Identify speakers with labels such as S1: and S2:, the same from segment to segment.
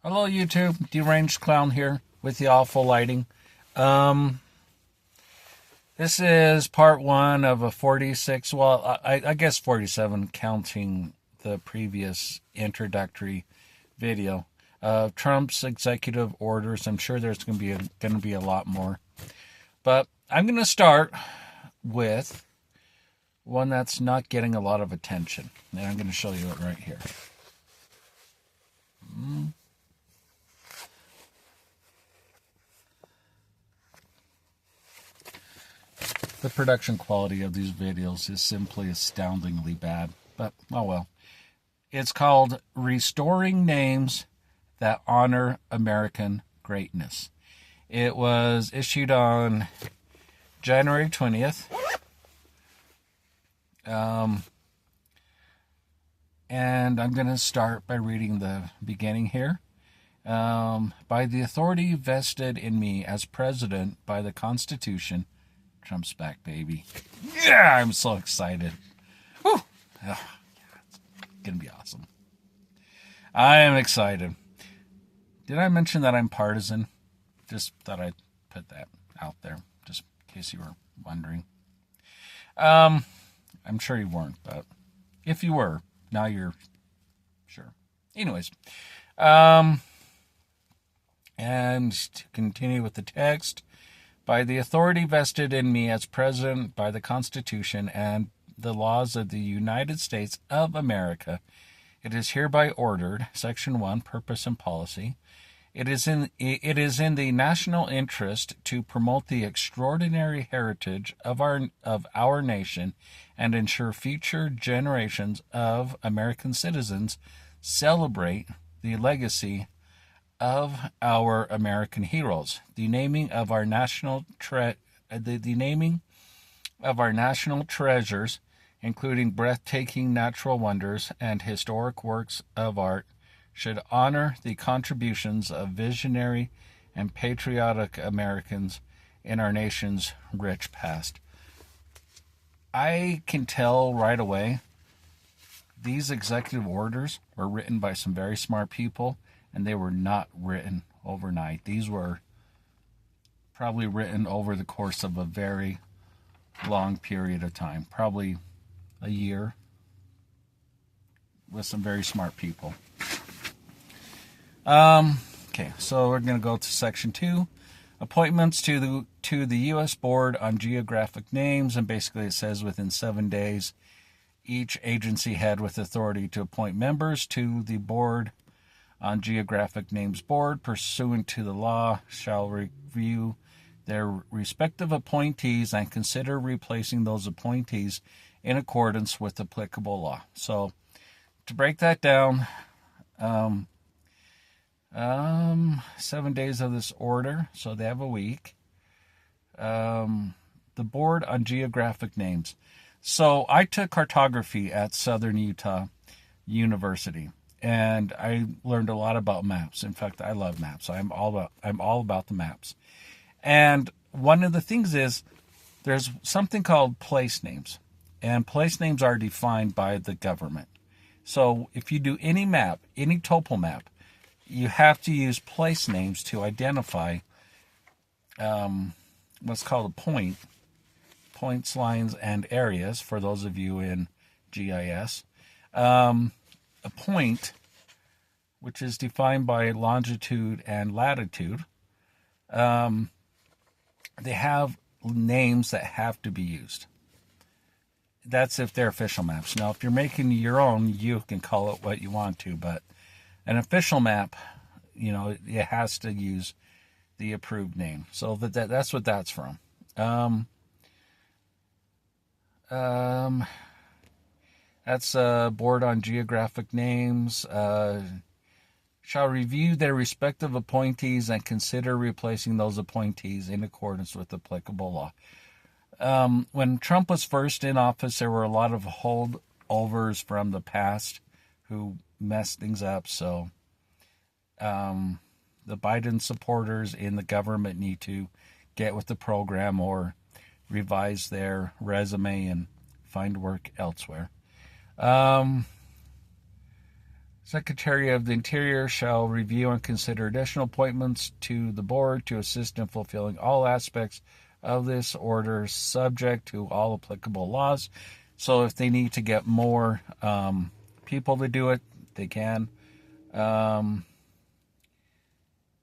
S1: Hello YouTube, Deranged Clown here with the awful lighting. Um, this is part one of a 46, well, I guess 47 counting the previous introductory video. Trump's executive orders. I'm sure there's going to be a lot more. But I'm going to start with one that's not getting a lot of attention. And I'm going to show you it right here. The production quality of these videos is simply astoundingly bad, but oh well. It's called Restoring Names That Honor American Greatness. It was issued on January 20th. And I'm going to start by reading the beginning here. By the authority vested in me as president by the Constitution. Trump's back, baby. Yeah, I'm so excited. Whew. Oh, yeah, it's going to be awesome. I am excited. Did I mention that I'm partisan? Just thought I'd put that out there, just in case you were wondering. I'm sure you weren't, but if you were, now you're sure. Anyways, and to continue with the text, by the authority vested in me as president by the Constitution and the laws of the United States of America, it is hereby ordered, Section 1, Purpose and Policy. It is in the national interest to promote the extraordinary heritage of our nation and ensure future generations of American citizens celebrate the legacy of our American heroes. The naming of our national treasures, including breathtaking natural wonders and historic works of art, should honor the contributions of visionary and patriotic Americans in our nation's rich past. I can tell right away these executive orders were written by some very smart people, and they were not written overnight. These were probably written over the course of a very long period of time, probably a year, with some very smart people. Okay, so we're going to go to Section 2, appointments to the U.S. Board on Geographic Names, and basically it says within 7 days, each agency head with authority to appoint members to the Board on Geographic Names Board pursuant to the law shall review their respective appointees and consider replacing those appointees in accordance with applicable law. So to break that down, 7 days of this order, so they have a week. The Board on Geographic Names. So I took cartography at Southern Utah University, and I learned a lot about maps. In fact, I love maps. I'm all about the maps. And one of the things is there's something called place names, and place names are defined by the government. So if you do any map, any topo map, you have to use place names to identify what's called a point, points, lines, and areas, for those of you in GIS. A point, which is defined by longitude and latitude, they have names that have to be used. That's if they're official maps. Now, if you're making your own, you can call it what you want to, but an official map, it has to use the approved name. So that's what that's from. That's Board on Geographic Names. Shall review their respective appointees and consider replacing those appointees in accordance with applicable law. When Trump was first in office, there were a lot of holdovers from the past who messed things up. So the Biden supporters in the government need to get with the program or revise their resume and find work elsewhere. Secretary of the Interior shall review and consider additional appointments to the board to assist in fulfilling all aspects of this order, subject to all applicable laws. So if they need to get more people to do it, they can. And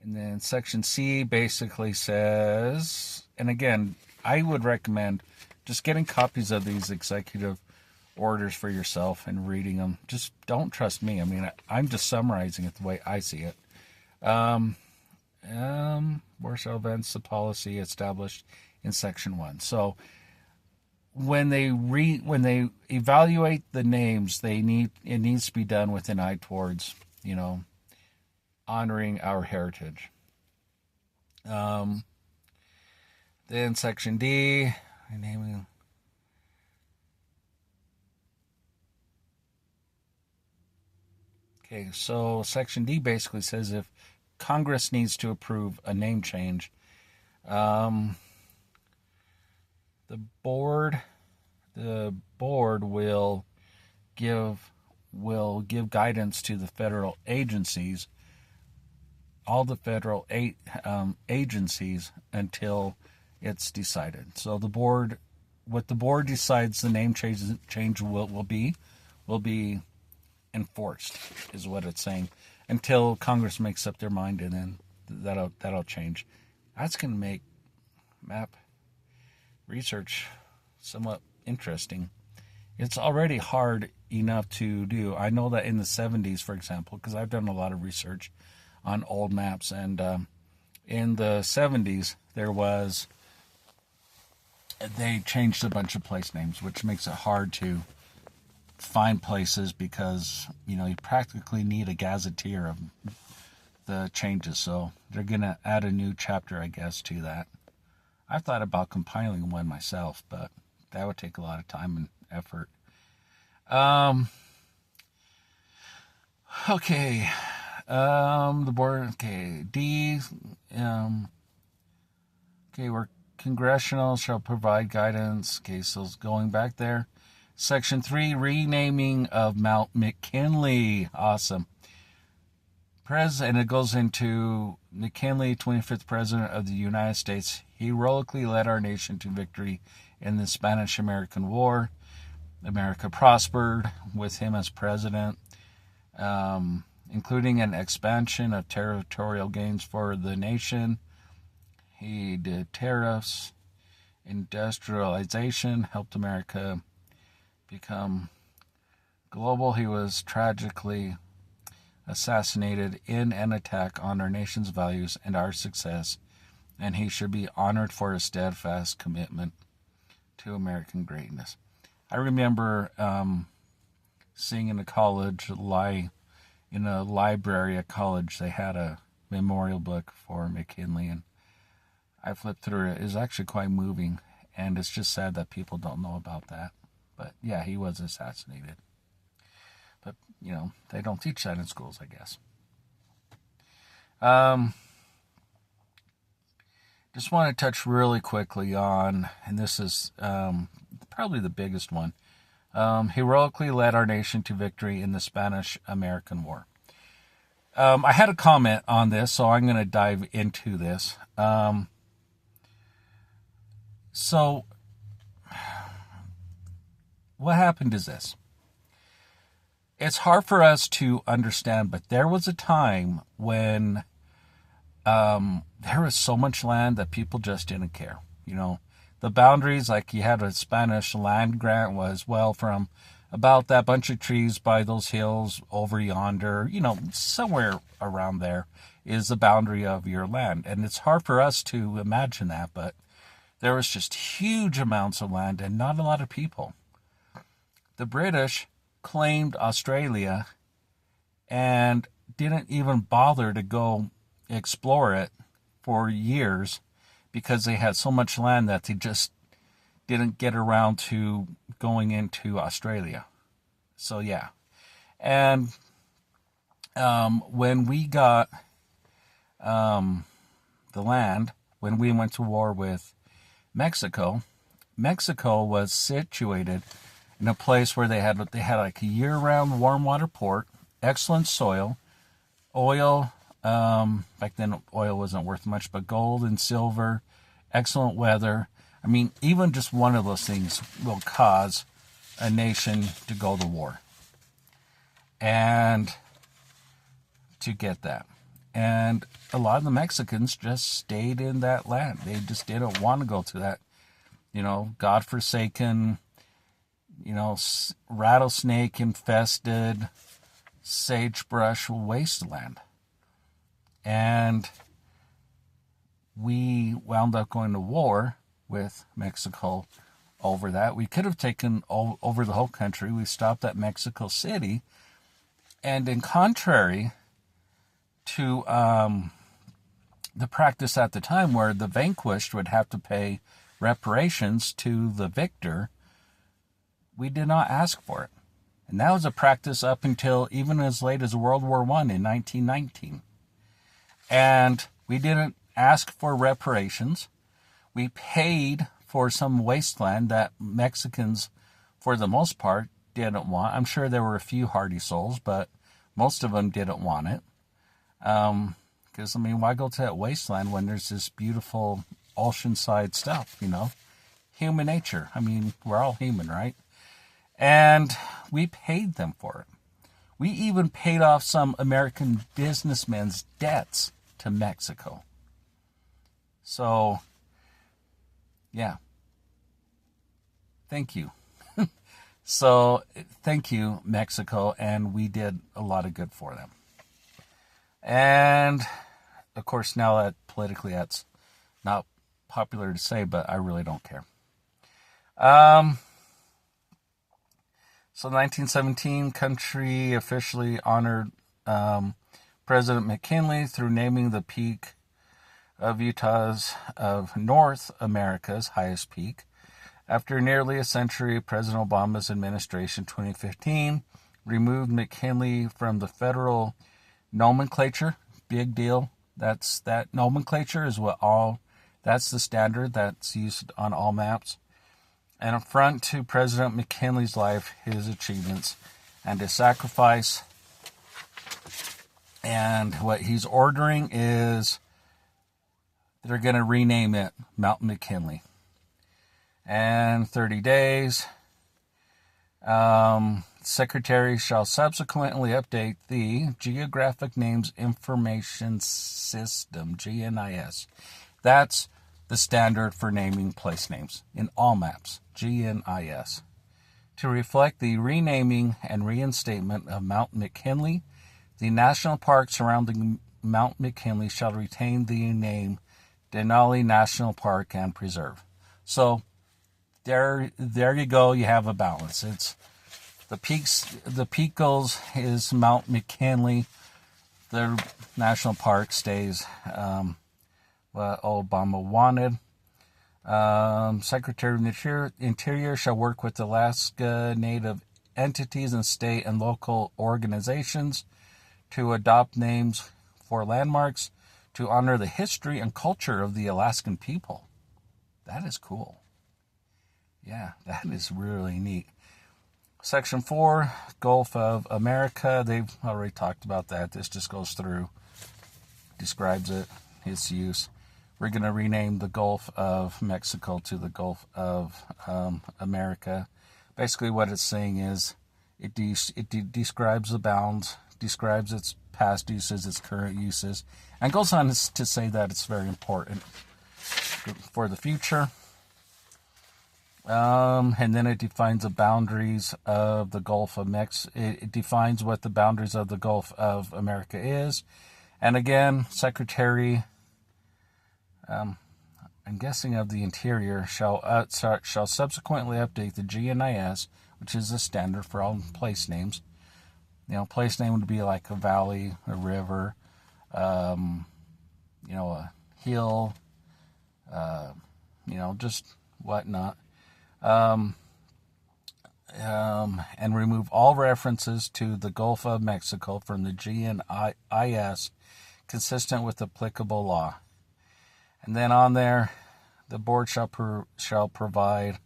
S1: then Section C basically says, and again, I would recommend just getting copies of these executive orders for yourself and reading them. Just don't trust me. I mean, I'm just summarizing it the way I see it. Where shall advance the policy established in Section 1. So when they evaluate the names, it needs to be done with an eye towards, honoring our heritage. Then Section D, naming. Okay, so Section D basically says if Congress needs to approve a name change, the board will give guidance to the federal agencies, all the federal agencies, until it's decided. So what the board decides the name change will be enforced, is what it's saying, until Congress makes up their mind, and then that'll change. That's going to make map research somewhat interesting. It's already hard enough to do. I know that in the 70s, for example, because I've done a lot of research on old maps, and in the 70s they changed a bunch of place names, which makes it hard to find places, because you practically need a gazetteer of the changes. So they're gonna add a new chapter, I guess, to that. I've thought about compiling one myself, but that would take a lot of time and effort. Okay. The board. Okay. D. Okay. Where congressional shall provide guidance. Okay. So going back there. Section 3, renaming of Mount McKinley. Awesome. And it goes into McKinley, 25th President of the United States, heroically led our nation to victory in the Spanish-American War. America prospered with him as president, including an expansion of territorial gains for the nation. He did tariffs, industrialization, helped America become global. He was tragically assassinated in an attack on our nation's values and our success, and he should be honored for his steadfast commitment to American greatness. I remember seeing in a library at college, they had a memorial book for McKinley, and I flipped through it. It was actually quite moving, and it's just sad that people don't know about that. But yeah, he was assassinated. But, they don't teach that in schools, I guess. Just want to touch really quickly on, and this is probably the biggest one, heroically led our nation to victory in the Spanish-American War. I had a comment on this, so I'm going to dive into this. So what happened is this. It's hard for us to understand, but there was a time when there was so much land that people just didn't care. The boundaries, like you had a Spanish land grant, was, from about that bunch of trees by those hills over yonder, somewhere around there is the boundary of your land. And it's hard for us to imagine that, but there was just huge amounts of land and not a lot of people. The British claimed Australia and didn't even bother to go explore it for years because they had so much land that they just didn't get around to going into Australia. So yeah. And when we got the land, when we went to war with Mexico was situated in a place where they had like a year-round warm water port, excellent soil, oil, back then oil wasn't worth much, but gold and silver, excellent weather. I mean, even just one of those things will cause a nation to go to war. And to get that. And a lot of the Mexicans just stayed in that land. They just didn't want to go to that, godforsaken, rattlesnake infested sagebrush wasteland. And we wound up going to war with Mexico over that. We could have taken over the whole country. We stopped at Mexico City. And in contrary to the practice at the time where the vanquished would have to pay reparations to the victor, we did not ask for it. And that was a practice up until even as late as World War I in 1919. And we didn't ask for reparations. We paid for some wasteland that Mexicans, for the most part, didn't want. I'm sure there were a few hardy souls, but most of them didn't want it. Because, why go to that wasteland when there's this beautiful oceanside stuff, Human nature. We're all human, right? And we paid them for it. We even paid off some American businessmen's debts to Mexico. So, yeah. Thank you. So, thank you, Mexico, and we did a lot of good for them. And, of course, now that politically that's not popular to say, but I really don't care. So 1917, country officially honored President McKinley through naming the peak of North America's highest peak. After nearly a century, President Obama's administration, 2015, removed McKinley from the federal nomenclature. Big deal. That nomenclature is that's the standard that's used on all maps. An affront to President McKinley's life, his achievements, and his sacrifice. And what he's ordering is they're going to rename it Mount McKinley. And 30 days, Secretary shall subsequently update the Geographic Names Information System, GNIS. That's the standard for naming place names in all maps, GNIS, to reflect the renaming and reinstatement of Mount McKinley. The national park surrounding Mount McKinley shall retain the name Denali National Park and Preserve. So there you go. You have a balance. It's the peak goes is Mount McKinley. The national park stays what Obama wanted. Secretary of the Interior shall work with Alaska Native entities and state and local organizations to adopt names for landmarks to honor the history and culture of the Alaskan people. That is cool. Yeah, that is really neat. Section 4, Gulf of America. They've already talked about that. This just goes through, describes it, its use. We're going to rename the Gulf of Mexico to the Gulf of America. Basically what it's saying is it describes the bounds, describes its past uses, its current uses, and goes on to say that it's very important for the future. And then it defines the boundaries of the Gulf of Mexico. It defines what the boundaries of the Gulf of America is. And again, Secretary, I'm guessing of the Interior, shall subsequently update the GNIS, which is the standard for all place names. Place name would be like a valley, a river, a hill, just whatnot. And remove all references to the Gulf of Mexico from the GNIS consistent with applicable law. And then on there, the board shall provide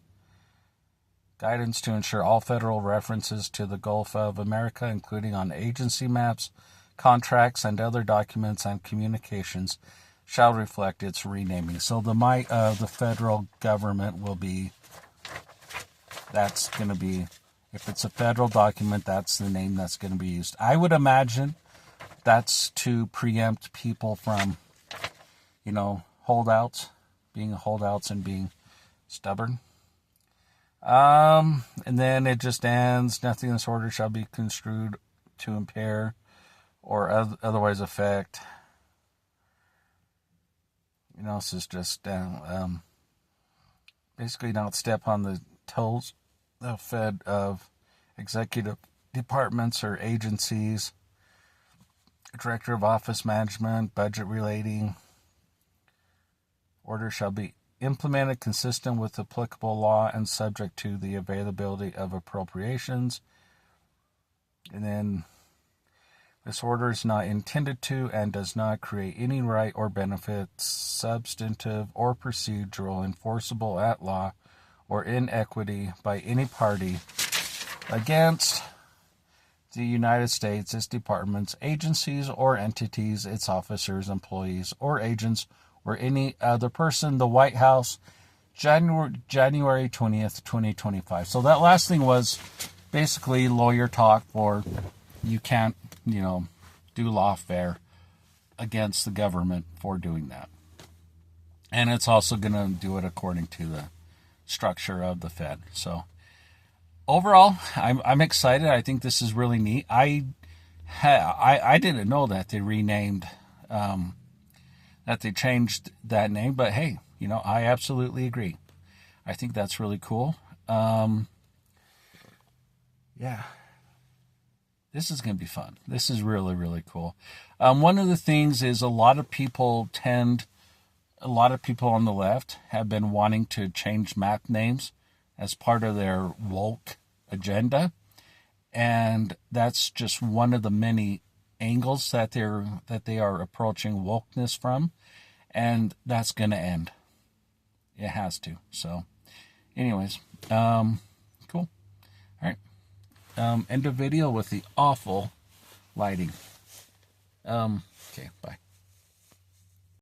S1: Guidance to ensure all federal references to the Gulf of America, including on agency maps, contracts, and other documents and communications, shall reflect its renaming. So the might of the federal government will be, that's going to be, if it's a federal document, that's the name that's going to be used. I would imagine that's to preempt people from, holdouts, being holdouts and being stubborn. And then it just ends, nothing in this order shall be construed to impair or otherwise affect. This is just basically not step on the toes of executive departments or agencies, director of office management, budget relating. Order shall be implemented consistent with applicable law and subject to the availability of appropriations. And then this order is not intended to and does not create any right or benefit, substantive or procedural, enforceable at law, or in equity by any party against the United States, its departments, agencies, or entities, its officers, employees, or agents, or any other person. The White House, January 20th, 2025. So that last thing was basically lawyer talk for you can't, do lawfare against the government for doing that. And it's also going to do it according to the structure of the Fed. So overall, I'm excited. I think this is really neat. I didn't know that they renamed, that they changed that name, but hey, I absolutely agree. I think that's really cool. Yeah. This is going to be fun. This is really, really cool. One of the things is a lot of people on the left have been wanting to change map names as part of their woke agenda. And that's just one of the many angles that they are approaching wokeness from. And that's going to end. It has to. So anyways, cool. All right. End of video with the awful lighting. Okay, bye.